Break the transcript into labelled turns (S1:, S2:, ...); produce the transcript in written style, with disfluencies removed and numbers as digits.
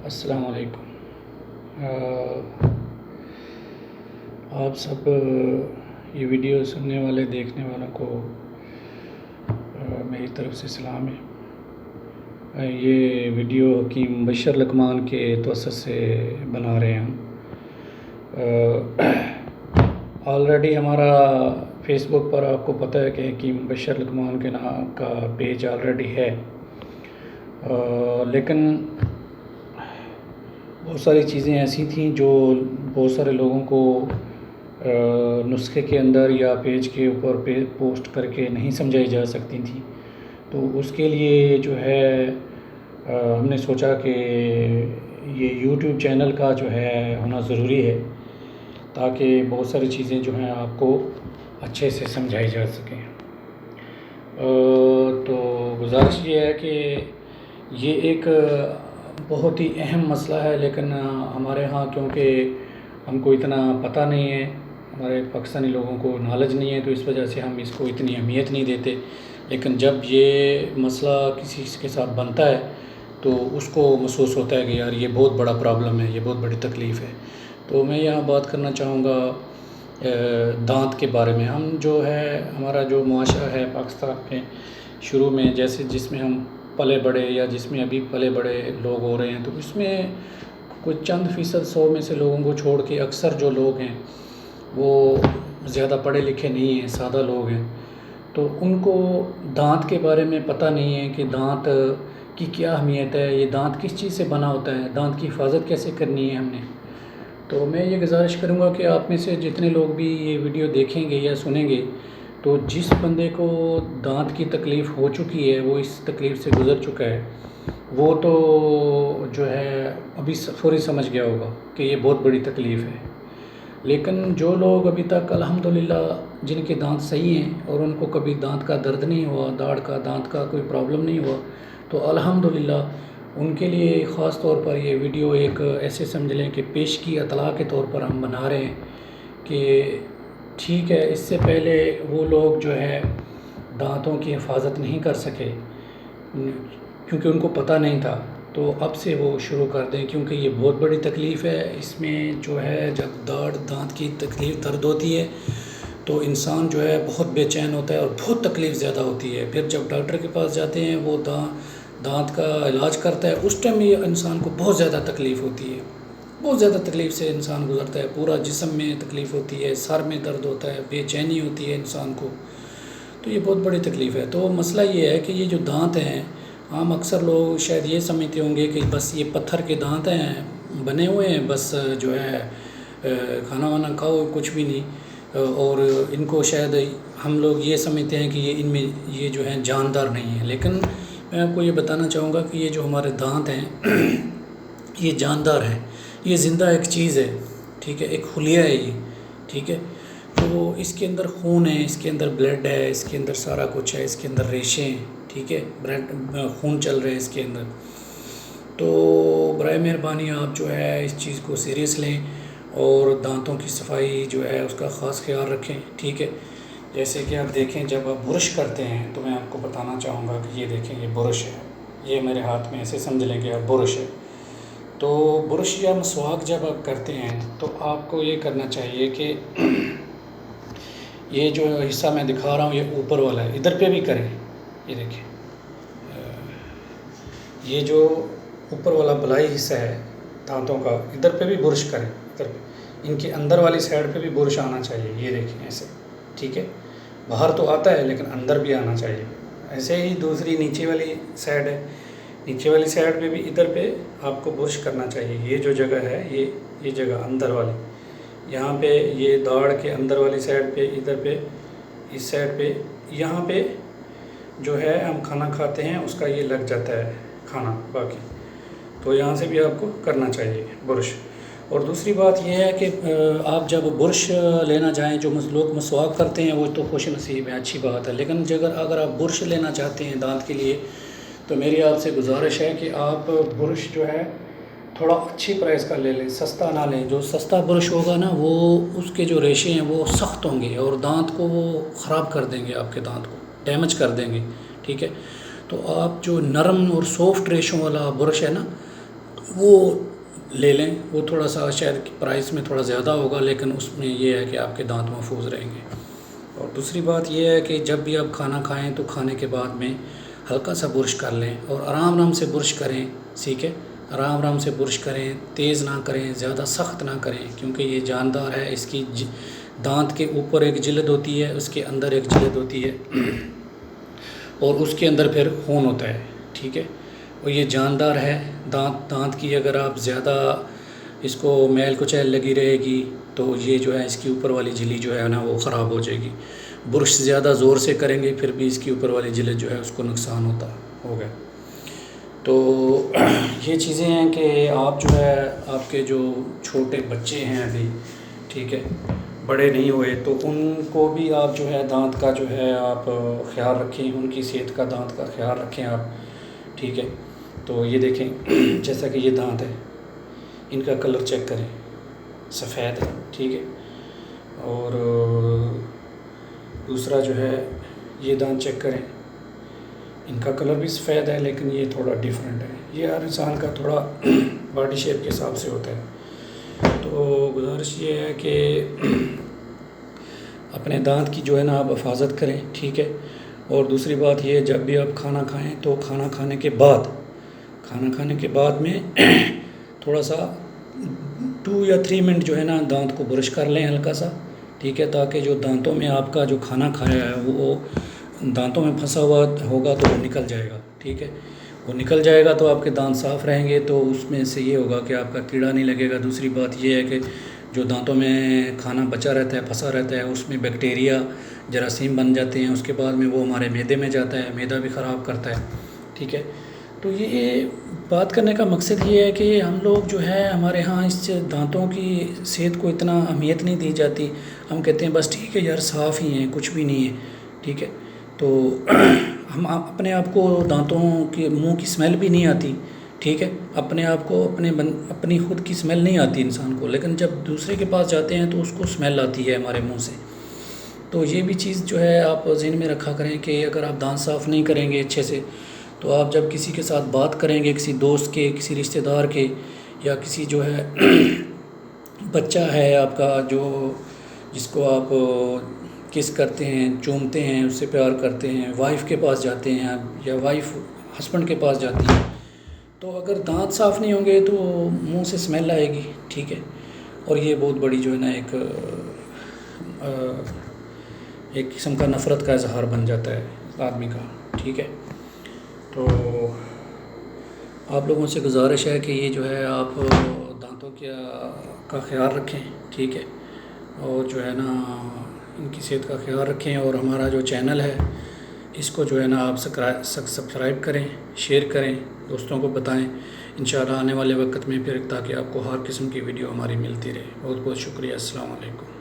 S1: السلام علیکم۔ آپ سب یہ ویڈیو سننے والے دیکھنے والوں کو میری طرف سے سلام ہے۔ یہ ویڈیو حکیم مبشر لقمان کے توسط سے بنا رہے ہیں ہم۔ آلریڈی ہمارا فیس بک پر آپ کو پتہ ہے کہ حکیم مبشر لقمان کے نام کا پیج آلریڈی ہے، لیکن بہت ساری چیزیں ایسی تھیں جو بہت سارے لوگوں کو نسخے کے اندر یا پیج کے اوپر پوسٹ کر کے نہیں سمجھائی جا سکتی تھیں، تو اس کے لیے جو ہے ہم نے سوچا کہ یہ یوٹیوب چینل کا جو ہے ہونا ضروری ہے تاکہ بہت ساری چیزیں جو ہیں آپ کو اچھے سے سمجھائی جا سکیں۔ تو گزارش یہ ہے کہ یہ ایک بہت ہی اہم مسئلہ ہے، لیکن ہمارے ہاں کیونکہ ہم کو اتنا پتہ نہیں ہے، ہمارے پاکستانی لوگوں کو نالج نہیں ہے، تو اس وجہ سے ہم اس کو اتنی اہمیت نہیں دیتے، لیکن جب یہ مسئلہ کسی کے ساتھ بنتا ہے تو اس کو محسوس ہوتا ہے کہ یار یہ بہت بڑا پرابلم ہے، یہ بہت بڑی تکلیف ہے۔ تو میں یہاں بات کرنا چاہوں گا دانت کے بارے میں۔ ہم جو ہے ہمارا جو معاشرہ ہے پاکستان میں شروع میں جس میں ہم پلے بڑے یا جس میں ابھی پلے بڑے لوگ ہو رہے ہیں، تو اس میں کچھ چند فیصد 100 میں سے لوگوں کو چھوڑ کے اکثر جو لوگ ہیں وہ زیادہ پڑھے لکھے نہیں ہیں، سادہ لوگ ہیں، تو ان کو دانت کے بارے میں پتہ نہیں ہے کہ دانت کی کیا اہمیت ہے، یہ دانت کس چیز سے بنا ہوتا ہے، دانت کی حفاظت کیسے کرنی ہے ہم نے۔ تو میں یہ گزارش کروں گا کہ آپ میں سے جتنے لوگ بھی یہ ویڈیو دیکھیں گے یا سنیں گے، تو جس بندے کو دانت کی تکلیف ہو چکی ہے، وہ اس تکلیف سے گزر چکا ہے، وہ تو جو ہے ابھی فوری سمجھ گیا ہوگا کہ یہ بہت بڑی تکلیف ہے۔ لیکن جو لوگ ابھی تک الحمدللہ جن کے دانت صحیح ہیں اور ان کو کبھی دانت کا درد نہیں ہوا، داڑھ کا دانت کا کوئی پرابلم نہیں ہوا، تو الحمدللہ ان کے لیے خاص طور پر یہ ویڈیو ایک ایسے سمجھ لیں کہ پیش کی اطلاع کے طور پر ہم بنا رہے ہیں کہ ٹھیک ہے، اس سے پہلے وہ لوگ جو ہے دانتوں کی حفاظت نہیں کر سکے کیونکہ ان کو پتہ نہیں تھا، تو اب سے وہ شروع کر دیں، کیونکہ یہ بہت بڑی تکلیف ہے۔ اس میں جو ہے جب دانت کی تکلیف درد ہوتی ہے تو انسان جو ہے بہت بے چین ہوتا ہے اور بہت تکلیف زیادہ ہوتی ہے۔ پھر جب ڈاکٹر کے پاس جاتے ہیں، وہ دانت کا علاج کرتا ہے، اس ٹائم یہ انسان کو بہت زیادہ تکلیف ہوتی ہے، بہت زیادہ تکلیف سے انسان گزرتا ہے، پورا جسم میں تکلیف ہوتی ہے، سر میں درد ہوتا ہے، بے چینی ہوتی ہے انسان کو، تو یہ بہت بڑی تکلیف ہے۔ تو مسئلہ یہ ہے کہ یہ جو دانت ہیں، عام اکثر لوگ شاید یہ سمجھتے ہوں گے کہ بس یہ پتھر کے دانت ہیں، بنے ہوئے ہیں، بس جو ہے کھانا وانا کھاؤ، کچھ بھی نہیں، اور ان کو شاید ہم لوگ یہ سمجھتے ہیں کہ ان میں یہ جو ہیں جاندار نہیں ہیں، لیکن میں آپ کو یہ بتانا چاہوں گا کہ یہ جو ہمارے دانت ہیں یہ جاندار ہیں، یہ زندہ ایک چیز ہے، ٹھیک ہے، ایک خلیہ ہے یہ، ٹھیک ہے، تو اس کے اندر خون ہے، اس کے اندر بلڈ ہے، اس کے اندر سارا کچھ ہے، اس کے اندر ریشے ہیں، ٹھیک ہے، خون چل رہے ہیں اس کے اندر۔ تو برائے مہربانی آپ جو ہے اس چیز کو سیریس لیں اور دانتوں کی صفائی جو ہے اس کا خاص خیال رکھیں، ٹھیک ہے۔ جیسے کہ آپ دیکھیں جب آپ برش کرتے ہیں تو میں آپ کو بتانا چاہوں گا کہ یہ دیکھیں یہ برش ہے، یہ میرے ہاتھ میں ایسے سمجھ لیں کہ اب برش ہے۔ تو برش یا مسواک جب آپ کرتے ہیں تو آپ کو یہ کرنا چاہیے کہ یہ جو حصہ میں دکھا رہا ہوں یہ اوپر والا ہے، ادھر پہ بھی کریں، یہ دیکھیں یہ جو اوپر والا بلائی حصہ ہے دانتوں کا، ادھر پہ بھی برش کریں، ادھر پہ ان کے اندر والی سائڈ پہ بھی برش آنا چاہیے، یہ دیکھیں ایسے، ٹھیک ہے، باہر تو آتا ہے لیکن اندر بھی آنا چاہیے۔ ایسے ہی دوسری نیچے والی سائڈ ہے، نیچے والی سائڈ پہ بھی ادھر پہ آپ کو برش کرنا چاہیے، یہ جو جگہ ہے یہ جگہ اندر والی، یہاں پہ یہ داڑھ کے اندر والی سائڈ پہ، ادھر پہ اس سائڈ پہ، یہاں پہ جو ہے ہم کھانا کھاتے ہیں اس کا یہ لگ جاتا ہے کھانا باقی، تو یہاں سے بھی آپ کو کرنا چاہیے برش۔ اور دوسری بات یہ ہے کہ آپ جب برش لینا جائیں، جو لوگ مسواک کرتے ہیں وہ تو خوش نصیب ہے، اچھی بات ہے، لیکن اگر آپ برش لینا چاہتے ہیں دانت کے لیے تو میری آپ سے گزارش ہے کہ آپ برش جو ہے تھوڑا اچھی پرائز کا لے لیں، سستا نہ لیں۔ جو سستا برش ہوگا نا وہ اس کے جو ریشے ہیں وہ سخت ہوں گے اور دانت کو وہ خراب کر دیں گے آپ کے دانت کو، ڈیمیج کر دیں گے، ٹھیک ہے۔ تو آپ جو نرم اور سافٹ ریشوں والا برش ہے نا وہ لے لیں، وہ تھوڑا سا شاید پرائس میں تھوڑا زیادہ ہوگا، لیکن اس میں یہ ہے کہ آپ کے دانت محفوظ رہیں گے۔ اور دوسری بات یہ ہے کہ جب بھی آپ کھانا کھائیں تو کھانے کے بعد میں ہلکا سا برش کر لیں اور آرام سے برش کریں، ٹھیک ہے، آرام سے برش کریں، تیز نہ کریں، زیادہ سخت نہ کریں، کیونکہ یہ جاندار ہے۔ اس کی دانت کے اوپر ایک جلد ہوتی ہے، اس کے اندر ایک جلد ہوتی ہے اور اس کے اندر پھر خون ہوتا ہے، ٹھیک ہے۔ اور یہ جاندار ہے، دانت کی اگر آپ زیادہ اس کو میل کچیل لگی رہے گی تو یہ جو ہے اس کی اوپر والی جھلی جو ہے نا وہ خراب ہو جائے گی۔ برش زیادہ زور سے کریں گے پھر بھی اس کی اوپر والی جلد جو ہے اس کو نقصان ہوگا۔ تو یہ چیزیں ہیں کہ آپ جو ہے آپ کے جو چھوٹے بچے ہیں ابھی، ٹھیک ہے، بڑے نہیں ہوئے، تو ان کو بھی آپ جو ہے دانت کا جو ہے آپ خیال رکھیں، ان کی صحت کا دانت کا خیال رکھیں آپ، ٹھیک ہے۔ تو یہ دیکھیں جیسا کہ یہ دانت ہے، ان کا کلر چیک کریں، سفید ہے، ٹھیک ہے۔ اور دوسرا جو ہے یہ دانت چیک کریں، ان کا کلر بھی سفید ہے لیکن یہ تھوڑا ڈیفرنٹ ہے، یہ ہر انسان کا تھوڑا باڈی شیپ کے حساب سے ہوتا ہے۔ تو گزارش یہ ہے کہ اپنے دانت کی جو ہے نا آپ حفاظت کریں، ٹھیک ہے۔ اور دوسری بات یہ، جب بھی آپ کھانا کھائیں تو کھانا کھانے کے بعد میں تھوڑا سا 2 یا 3 منٹ جو ہے نا دانت کو برش کر لیں ہلکا سا، ٹھیک ہے، تاکہ جو دانتوں میں آپ کا جو کھانا کھایا ہے وہ دانتوں میں پھنسا ہوا ہوگا تو وہ نکل جائے گا، ٹھیک ہے۔ وہ نکل جائے گا تو آپ کے دانت صاف رہیں گے، تو اس میں سے یہ ہوگا کہ آپ کا کیڑا نہیں لگے گا۔ دوسری بات یہ ہے کہ جو دانتوں میں کھانا بچا رہتا ہے، پھنسا رہتا ہے، اس میں بیکٹیریا جراثیم بن جاتے ہیں، اس کے بعد میں وہ ہمارے معدے میں جاتا ہے، معدہ بھی خراب کرتا ہے، ٹھیک ہے۔ تو یہ بات کرنے کا مقصد یہ ہے کہ ہم لوگ جو ہے ہمارے ہاں اس دانتوں کی صحت کو اتنا اہمیت نہیں دی جاتی، ہم کہتے ہیں بس ٹھیک ہے یار صاف ہی ہیں، کچھ بھی نہیں ہے، ٹھیک ہے۔ تو ہم اپنے آپ کو دانتوں کے منہ کی اسمیل بھی نہیں آتی، ٹھیک ہے، اپنے آپ کو اپنی خود کی اسمیل نہیں آتی انسان کو، لیکن جب دوسرے کے پاس جاتے ہیں تو اس کو اسمیل آتی ہے ہمارے منہ سے۔ تو یہ بھی چیز جو ہے آپ ذہن میں رکھا کریں کہ اگر آپ دانت صاف نہیں کریں گے اچھے سے تو آپ جب کسی کے ساتھ بات کریں گے، کسی دوست کے، کسی رشتہ دار کے، یا کسی جو ہے بچہ ہے آپ کا جس کو آپ کس کرتے ہیں، چومتے ہیں، اس سے پیار کرتے ہیں، وائف کے پاس جاتے ہیں یا وائف ہسبینڈ کے پاس جاتی ہے، تو اگر دانت صاف نہیں ہوں گے تو منہ سے اسمیل آئے گی، ٹھیک ہے۔ اور یہ بہت بڑی جو ہے نا ایک قسم کا نفرت کا اظہار بن جاتا ہے آدمی کا، ٹھیک ہے۔ تو آپ لوگوں سے گزارش ہے کہ یہ جو ہے آپ دانتوں کا خیال رکھیں، ٹھیک ہے، اور جو ہے نا ان کی صحت کا خیال رکھیں، اور ہمارا جو چینل ہے اس کو جو ہے نا آپ سبسکرائب کریں، شیئر کریں، دوستوں کو بتائیں، انشاءاللہ آنے والے وقت میں پھر تاکہ آپ کو ہر قسم کی ویڈیو ہماری ملتی رہے۔ بہت بہت شکریہ، السلام علیکم۔